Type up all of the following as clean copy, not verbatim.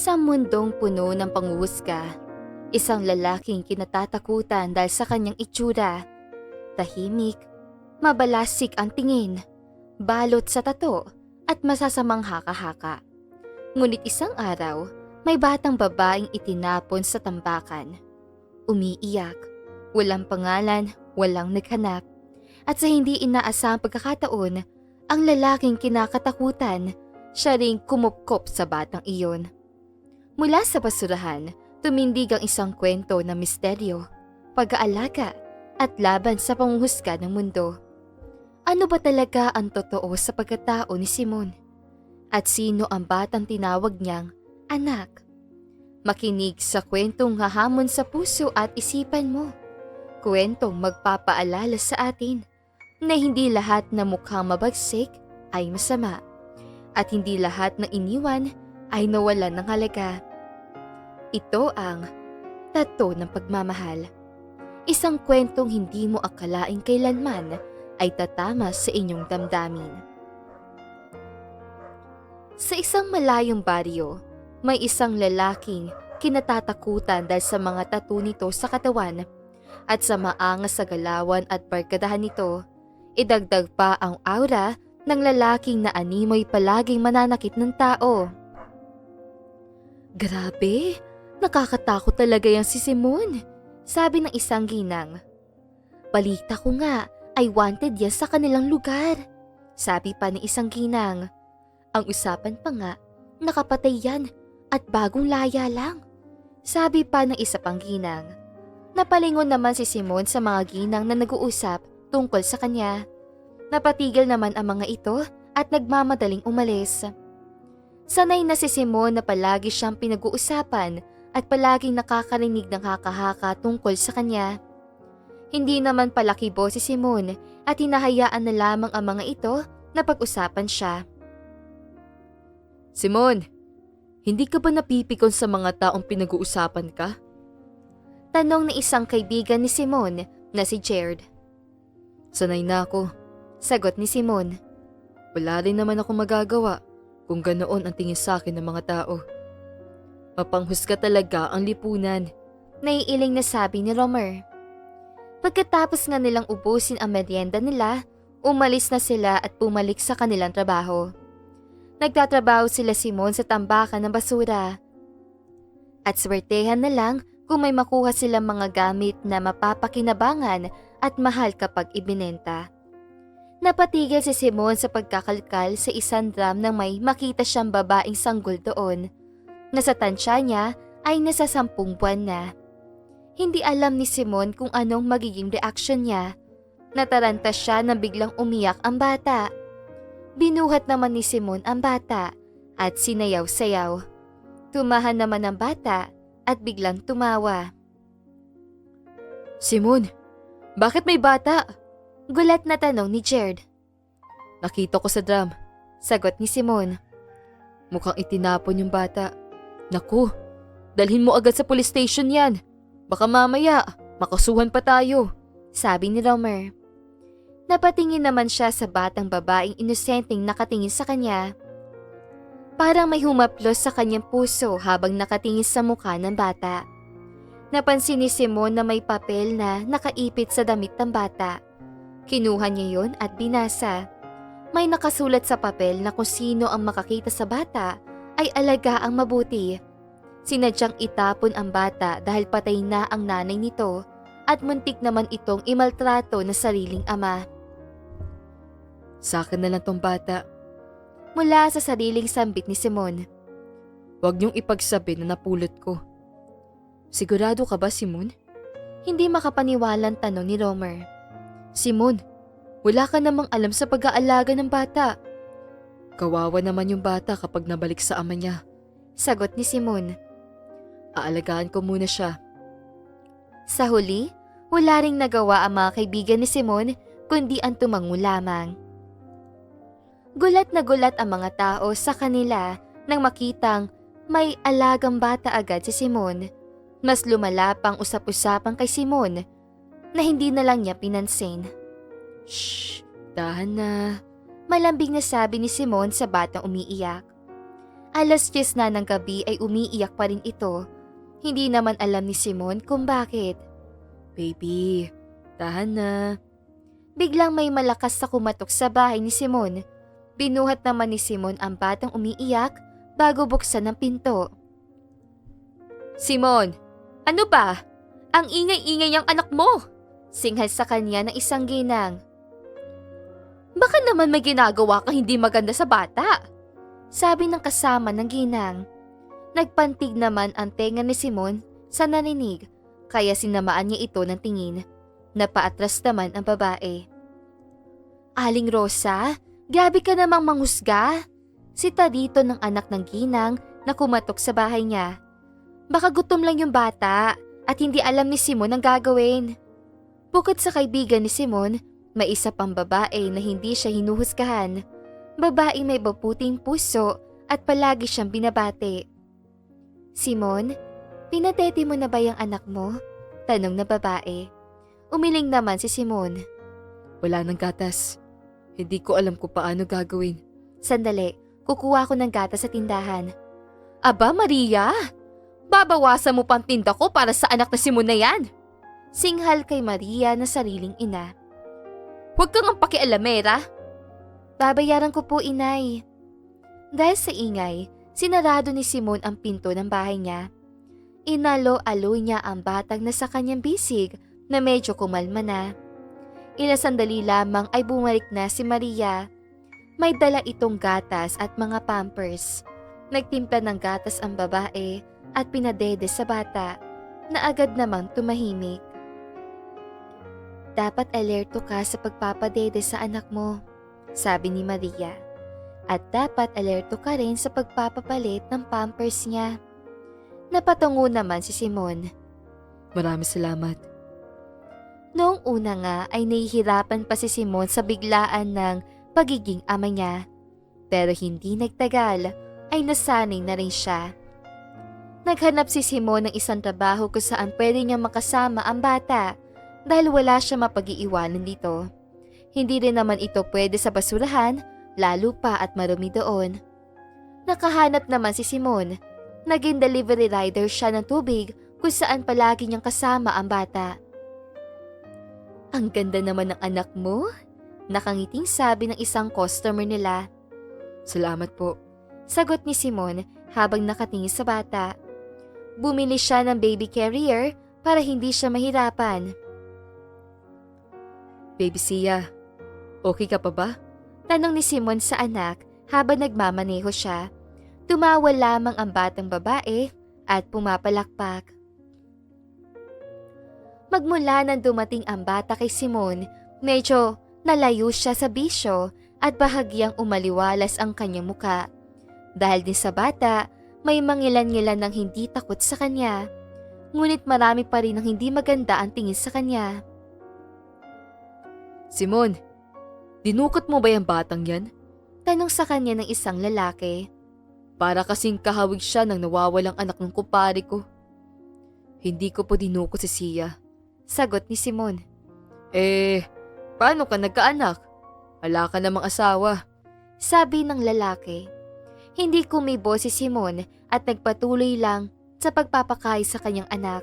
isang mundong puno ng panghuhusga. Isang lalaking kinatatakutan dahil sa kanyang itsura. Tahimik, mabalasik ang tingin, balot sa tato at masasamang haka-haka. Ngunit isang araw, may batang babaeng itinapon sa tambakan. Umiiyak, walang pangalan, walang naghanap. At sa hindi inaasahang pagkakataon, ang lalaking kinakatakutan, siya ring kumupkop sa batang iyon. Mula sa basurahan, tumindig ang isang kwento ng misteryo, pag-aalaga at laban sa panghuhusga ng mundo. Ano ba talaga ang totoo sa pagkatao ni Simon? At sino ang batang tinawag niyang anak? Makinig sa kwentong hahamon sa puso at isipan mo. Kwentong magpapaalala sa atin na hindi lahat na mukhang mabagsik ay masama at hindi lahat na iniwan ay nawalan ng halaga. Ito ang Tato ng Pagmamahal. Isang kwentong hindi mo akalaing kailanman ay tatama sa inyong damdamin. Sa isang malayong baryo, may isang lalaking kinatatakutan dahil sa mga tattoo nito sa katawan at sa maangas sa galawan at barkadahan nito. Idagdag pa ang aura ng lalaking na animoy palaging mananakit ng tao. Grabe, nakakatakot talaga yang si Simon, sabi ng isang ginang. Balita ko nga ay wanted yan sa kanilang lugar, sabi pa ng isang ginang. Ang usapan pa nga, nakapatay yan at bagong laya lang, sabi pa ng isa pang ginang. Napalingon naman si Simon sa mga ginang na nag-uusap tungkol sa kanya. Napatigil naman ang mga ito at nagmamadaling umalis. Sanay na si Simon na palagi siyang pinag-uusapan at palaging nakakarinig ng haka-haka tungkol sa kanya. Hindi naman palakibo si Simon at hinahayaan na lamang ang mga ito na pag-usapan siya. Simon, hindi ka ba napipikon sa mga taong pinag-uusapan ka? Tanong ng isang kaibigan ni Simon na si Jared. Sanay na ako, sagot ni Simon. Wala rin naman ako magagawa kung ganoon ang tingin sa akin ng mga tao. Mapanghusga talaga ang lipunan, naiiling na sabi ni Romer. Pagkatapos nga nilang ubusin ang merienda nila, umalis na sila at bumalik sa kanilang trabaho. Nagtatrabaho sila Simon sa tambakan ng basura. At swertehan na lang kung may makuha silang mga gamit na mapapakinabangan at mahal kapag ibinenta. Napatigil si Simon sa pagkakalkal sa isang drum nang may makita siyang babaeng sanggol doon, na sa tansya niya ay nasa 10 buwan na. Hindi alam ni Simon kung anong magiging reaksyon niya. Nataranta siya nang biglang umiyak ang bata. Binuhat naman ni Simon ang bata at sinayaw-sayaw. Tumahan naman ang bata at biglang tumawa. Simon, bakit may bata? Gulat na tanong ni Jared. Nakita ko sa drum, sagot ni Simon. Mukhang itinapon yung bata. Naku, dalhin mo agad sa police station yan. Baka mamaya, makasuhan pa tayo, sabi ni Romer. Napatingin naman siya sa batang babaeng inosenteng nakatingin sa kanya. Parang may humaplos sa kanyang puso habang nakatingin sa mukha ng bata. Napansin ni Simon na may papel na nakaipit sa damit ng bata. Kinuha niya yon at binasa. May nakasulat sa papel na kung sino ang makakita sa bata ay alagaang mabuti. Sinadyang itapon ang bata dahil patay na ang nanay nito at muntik naman itong imaltrato na sariling ama. Sa akin na lang tong bata. Mula sa sariling sambit ni Simon. Huwag niyong ipagsabi na napulot ko. Sigurado ka ba, Simon? Hindi makapaniwalang tanong ni Romer. Simon, wala ka namang alam sa pag-aalaga ng bata. Kawawa naman yung bata kapag nabalik sa ama niya, sagot ni Simon. Aalagaan ko muna siya. Sa huli, wala ring nagawa ang mga kaibigan ni Simon kundi ang tumango lamang. Gulat na gulat ang mga tao sa kanila nang makitang may alagang bata agad si Simon. Mas lumala pang usap-usapang kay Simon na hindi na lang niya pinansin. Shh, dahan na, malambing na sabi ni Simon sa batang umiiyak. 10:00 na ng gabi ay umiiyak pa rin ito. Hindi naman alam ni Simon kung bakit. Baby, tahan na. Biglang may malakas na kumatok sa bahay ni Simon. Binuhat naman ni Simon ang batang umiiyak bago buksan ang pinto. Simon, ano ba? Ang ingay-ingay ang anak mo! Singhal sa kanya ng isang ginang. Baka naman may ginagawa kang hindi maganda sa bata, sabi ng kasama ng ginang. Nagpantig naman ang tenga ni Simon sa narinig, kaya sinamaan niya ito ng tingin. Napaatras naman ang babae. Aling Rosa, grabe ka namang manghusga. Sita dito ng anak ng ginang na kumatok sa bahay niya. Baka gutom lang yung bata at hindi alam ni Simon ang gagawin. Bukod sa kaibigan ni Simon, may isa pang babae na hindi siya hinuhusgahan. Babae may maputing puso at palagi siyang binabati. Simon, pinadede mo na ba yung anak mo? Tanong na babae. Umiling naman si Simon. Wala nang gatas. Hindi ko alam kung paano gagawin. Sandali, kukuha ko ng gatas sa tindahan. Aba Maria, babawasan mo pang tinda ko para sa anak na Simon na yan. Singhal kay Maria na sariling ina. Huwag kang ang pakialamera. Babayaran ko po, inay. Dahil sa ingay, sinarado ni Simon ang pinto ng bahay niya. Inalo-alo niya ang batang na sa kanyang bisig na medyo kumalma na. Ilang sandali lamang ay bumalik na si Maria. May dala itong gatas at mga pampers. Nagtimpla ng gatas ang babae at pinadede sa bata na agad namang tumahimik. Dapat alerto ka sa pagpapadede sa anak mo, sabi ni Maria. At dapat alerto ka rin sa pagpapapalit ng pampers niya. Napatungo naman si Simon. Maraming salamat. Noong una nga ay nahihirapan pa si Simon sa biglaan ng pagiging ama niya. Pero hindi nagtagal ay nasanay na rin siya. Naghanap si Simon ng isang trabaho kung saan pwede niyang makasama ang bata dahil wala siya mapag-iiwanan dito. Hindi rin naman ito pwede sa basurahan, lalo pa at marumi doon. Nakahanap naman si Simon. Naging delivery rider siya ng tubig kung saan palagi niyang kasama ang bata. Ang ganda naman ng anak mo, nakangiting sabi ng isang customer nila. Salamat po, sagot ni Simon habang nakatingin sa bata. Bumili siya ng baby carrier para hindi siya mahirapan. Baby Sia, okay ka pa ba? Tanong ni Simon sa anak habang nagmamaneho siya. Tumawa lamang ang batang babae at pumapalakpak. Magmula nang dumating ang bata kay Simon, medyo nalayo siya sa bisyo at bahagyang umaliwalas ang kanyang muka. Dahil din sa bata, may mangilan-ngilan ng hindi takot sa kanya. Ngunit marami pa rin ang hindi maganda ang tingin sa kanya. Simon, dinukot mo ba yung batang yan? Tanong sa kanya ng isang lalaki. Para kasing kahawig siya ng nawawalang anak ng kumpare ko. Hindi ko po dinukot si Sia, sagot ni Simon. Paano ka nagkaanak? Wala ka namang asawa, sabi ng lalaki. Hindi kumibo si Simon at nagpatuloy lang sa pagpapakain sa kanyang anak.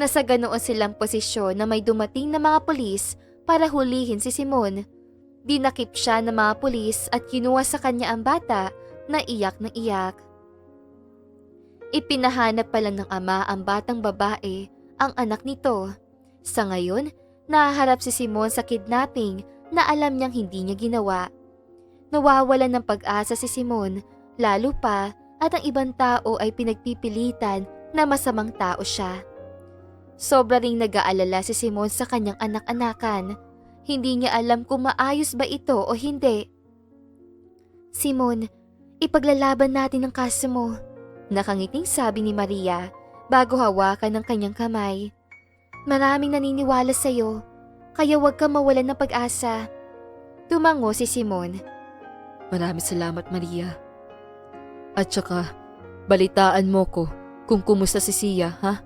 Nasa ganoon silang posisyon na may dumating na mga pulis para hulihin si Simon. Dinakip siya ng mga pulis at kinuha sa kanya ang bata na iyak na iyak. Ipinahanap pa lang ng ama ang batang babae, ang anak nito. Sa ngayon, nahaharap si Simon sa kidnapping na alam niyang hindi niya ginawa. Nawawalan ng pag-asa si Simon, lalo pa at ang ibang tao ay pinagpipilitan na masamang tao siya. Sobra ring nag-aalala si Simon sa kanyang anak-anakan. Hindi niya alam kung maayos ba ito o hindi. Simon, ipaglalaban natin ang kaso mo, nakangiting sabi ni Maria bago hawakan ng kanyang kamay. Maraming naniniwala sa iyo, kaya huwag kang mawalan ng pag-asa. Tumango si Simon. Maraming salamat, Maria. At saka, balitaan mo ko kung kumusta si Sia, ha?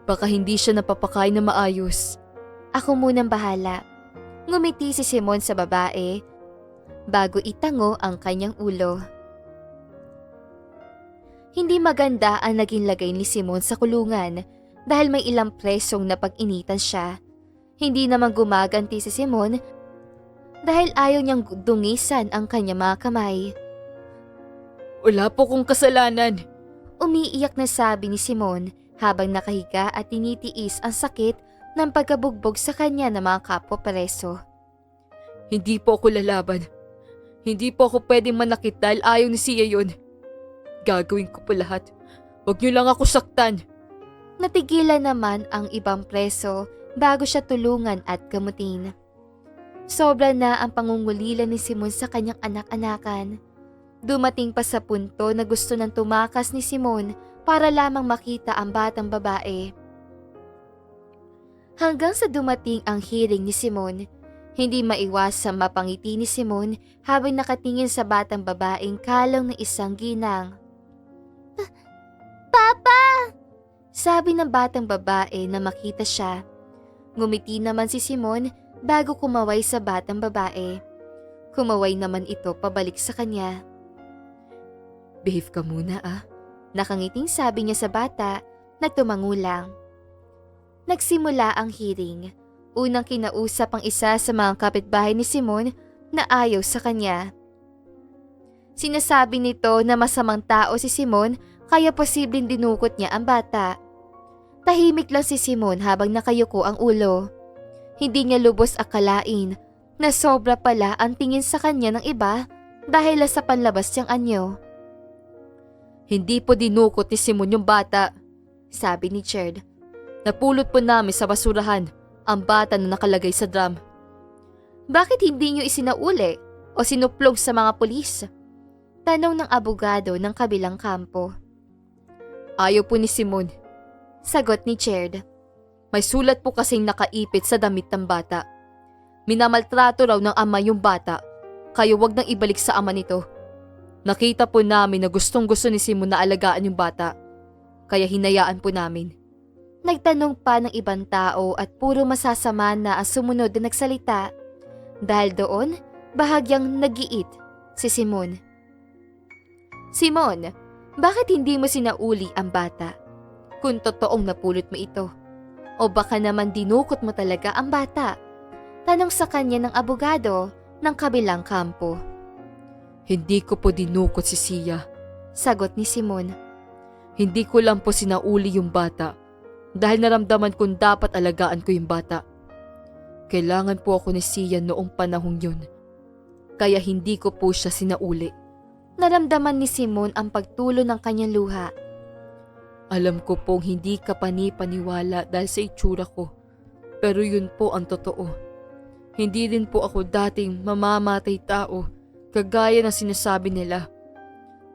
Baka hindi siya napapakain na maayos. Ako munang bahala. Ngumiti si Simon sa babae bago itango ang kanyang ulo. Hindi maganda ang naging lagay ni Simon sa kulungan dahil may ilang presong napag-initan siya. Hindi naman gumaganti si Simon dahil ayaw niyang dungisan ang kanyang mga kamay. Wala po kong kasalanan. Umiiyak na sabi ni Simon habang nakahiga at tinitiis ang sakit ng pagkabugbog sa kanya ng mga kapwa preso. Hindi po ako lalaban. Hindi po ako pwedeng manakit dahil ayaw ni Sia yun. Gagawin ko po lahat. Huwag niyo lang ako saktan. Natigilan naman ang ibang preso bago siya tulungan at gamutin. Sobra na ang pangungulila ni Simon sa kanyang anak-anakan. Dumating pa sa punto na gusto nang tumakas ni Simon para lamang makita ang batang babae. Hanggang sa dumating ang hearing ni Simon, hindi maiwasang mapangiti ni Simon habang nakatingin sa batang babaeng kalong ng isang ginang. Papa! Sabi ng batang babae na makita siya. Ngumiti naman si Simon bago kumaway sa batang babae. Kumaway naman ito pabalik sa kanya. Behave ka muna ah. Nakangiting sabi niya sa bata na tumangulang. Nagsimula ang hearing. Unang kinausap ang isa sa mga kapitbahay ni Simon na ayaw sa kanya. Sinasabi nito na masamang tao si Simon kaya posibleng dinukot niya ang bata. Tahimik lang si Simon habang nakayuko ang ulo. Hindi niya lubos akalain na sobra pala ang tingin sa kanya ng iba dahil sa panlabas niyang anyo. Hindi po dinukot ni Simon yung bata. Sabi ni Cherd. Napulot po namin sa basurahan ang bata na nakalagay sa drum. Bakit hindi niyo isinauli o sinuplog sa mga pulis? Tanong ng abogado ng kabilang kampo. Ayaw po ni Simon. Sagot ni Cherd. May sulat po kasing nakaipit sa damit ng bata. Minamaltrato raw ng ama yung bata, kaya wag nang ibalik sa ama nito. Nakita po namin na gustong-gusto ni Simon na alagaan yung bata, kaya hinayaan po namin. Nagtanong pa ng ibang tao at puro masasama na ang sumunod na nagsalita. Dahil doon, bahagyang nag-iit si Simon. Simon, bakit hindi mo sinauli ang bata? Kung totoong napulot mo ito. O baka naman dinukot mo talaga ang bata? Tanong sa kanya ng abogado ng kabilang kampo. Hindi ko po dinukot si Sia. Sagot ni Simon. Hindi ko lang po sinauli yung bata dahil naramdaman kong dapat alagaan ko yung bata. Kailangan po ako ni Sia noong panahong yun. Kaya hindi ko po siya sinauli. Naramdaman ni Simon ang pagtulo ng kanyang luha. Alam ko pong hindi ka panipaniwala dahil sa itsura ko. Pero yun po ang totoo. Hindi rin po ako dating mamamatay tao kagaya ng sinasabi nila.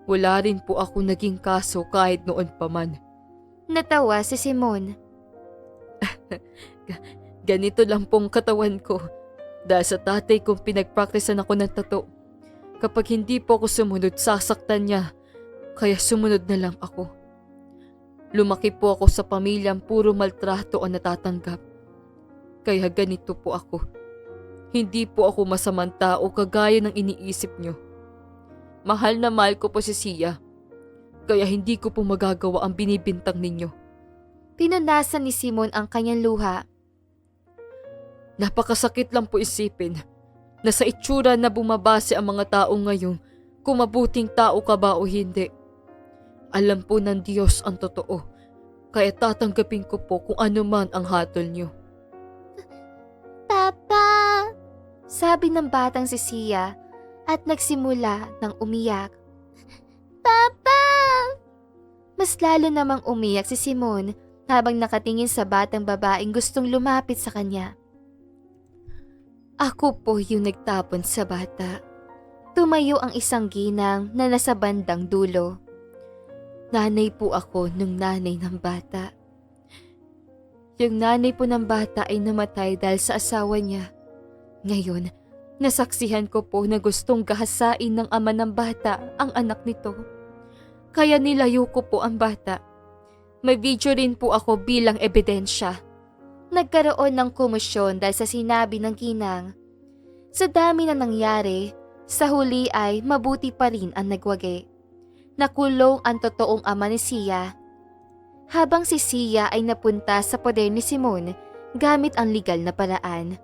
Wala rin po ako naging kaso kahit noon pa man. Natawa si Simon. Ganito lang pong katawan ko dahil sa tatay kong pinagpraktisan ako ng tato. Kapag hindi po ako sumunod, sasaktan niya. Kaya sumunod na lang ako. Lumaki po ako sa pamilyang puro maltrato ang natatanggap. Kaya ganito po ako. Hindi po ako masamang tao kagaya ng iniisip niyo. Mahal na mahal ko po si Sia. Kaya hindi ko po magagawa ang binibintang ninyo. Pinunasan ni Simon ang kanyang luha. Napakasakit lang po isipin na sa itsura na bumabase ang mga tao ngayon kung mabuting tao ka ba o hindi. Alam po ng Diyos ang totoo, kaya tatanggapin ko po kung ano man ang hatol niyo. Papa! Sabi ng batang si Sia at nagsimula ng umiyak. Papa! Mas lalo namang umiyak si Simon habang nakatingin sa batang babaeng gustong lumapit sa kanya. Ako po yung nagtapon sa bata. Tumayo ang isang ginang na nasa bandang dulo. Nanay po ako ng nanay ng bata. Yung nanay po ng bata ay namatay dahil sa asawa niya. Ngayon, nasaksihan ko po na gustong gahasain ng ama ng bata ang anak nito. Kaya nilayo ko po ang bata. May video rin po ako bilang ebidensya. Nagkaroon ng komosyon dahil sa sinabi ng ginang. Sa dami na nangyari, sa huli ay mabuti pa rin ang nagwagi. nakulong ang totoong ama ni Sia. Habang si Sia ay napunta sa poder ni Simon gamit ang legal na paraan.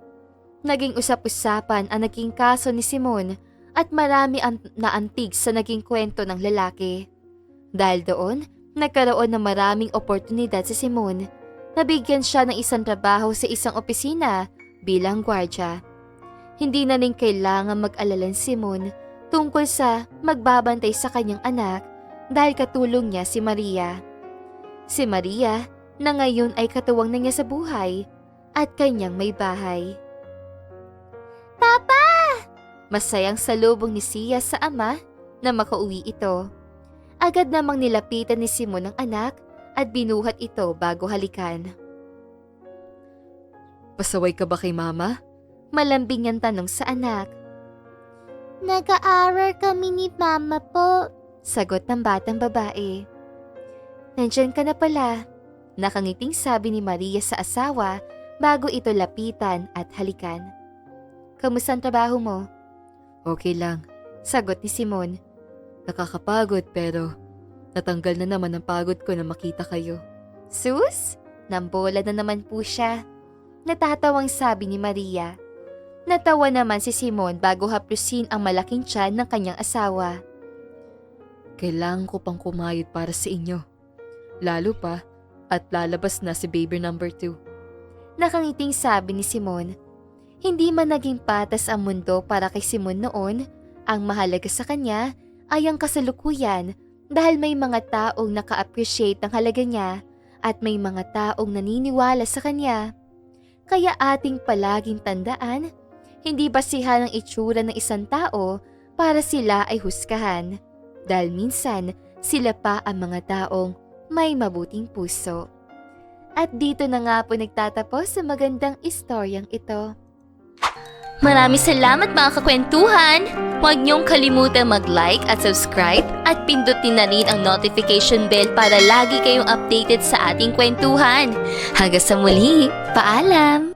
Naging usap-usapan ang naging kaso ni Simon at marami ang naantig sa naging kwento ng lalaki. Dahil doon, nagkaroon ng maraming oportunidad si Simon. Nabigyan siya ng isang trabaho sa isang opisina bilang gwardya. Hindi na rin kailangan mag-alala si Simon tungkol sa magbabantay sa kanyang anak dahil katulong niya si Maria. Si Maria na ngayon ay katuwang na niya sa buhay at kanyang may bahay. Papa! Masayang salubong ni Sia sa ama na makauwi ito. Agad namang nilapitan ni Simon ang anak at binuhat ito bago halikan. Pasaway ka ba kay mama? Malambing niyang tanong sa anak. Nag-aaral kami ni mama po, sagot ng batang babae. Nandyan ka na pala, nakangiting sabi ni Maria sa asawa bago ito lapitan at halikan. Kamusta ang trabaho mo? Okay lang. Sagot ni Simon. Nakakapagod pero natanggal na naman ang pagod ko na makita kayo. Sus, nambola na naman po siya. Natatawang sabi ni Maria. Natawa naman si Simon bago haplusin ang malaking tiyan ng kanyang asawa. Kailangan ko pang kumayod para sa inyo. Lalo pa at lalabas na si baby number 2. Nakangiting sabi ni Simon. Hindi man naging patas ang mundo para kay Simon noon, ang mahalaga sa kanya ay ang kasalukuyan dahil may mga taong naka-appreciate ng halaga niya at may mga taong naniniwala sa kanya. Kaya ating palaging tandaan, hindi basihan ang itsura ng isang tao para sila ay husgahan dahil minsan sila pa ang mga taong may mabuting puso. At dito na nga po nagtatapos sa magandang istoryang ito. Maraming salamat mga kakwentuhan! Huwag niyong kalimutan mag-like at subscribe at pindutin na rin ang notification bell para lagi kayong updated sa ating kwentuhan. Hanggang sa muli, paalam!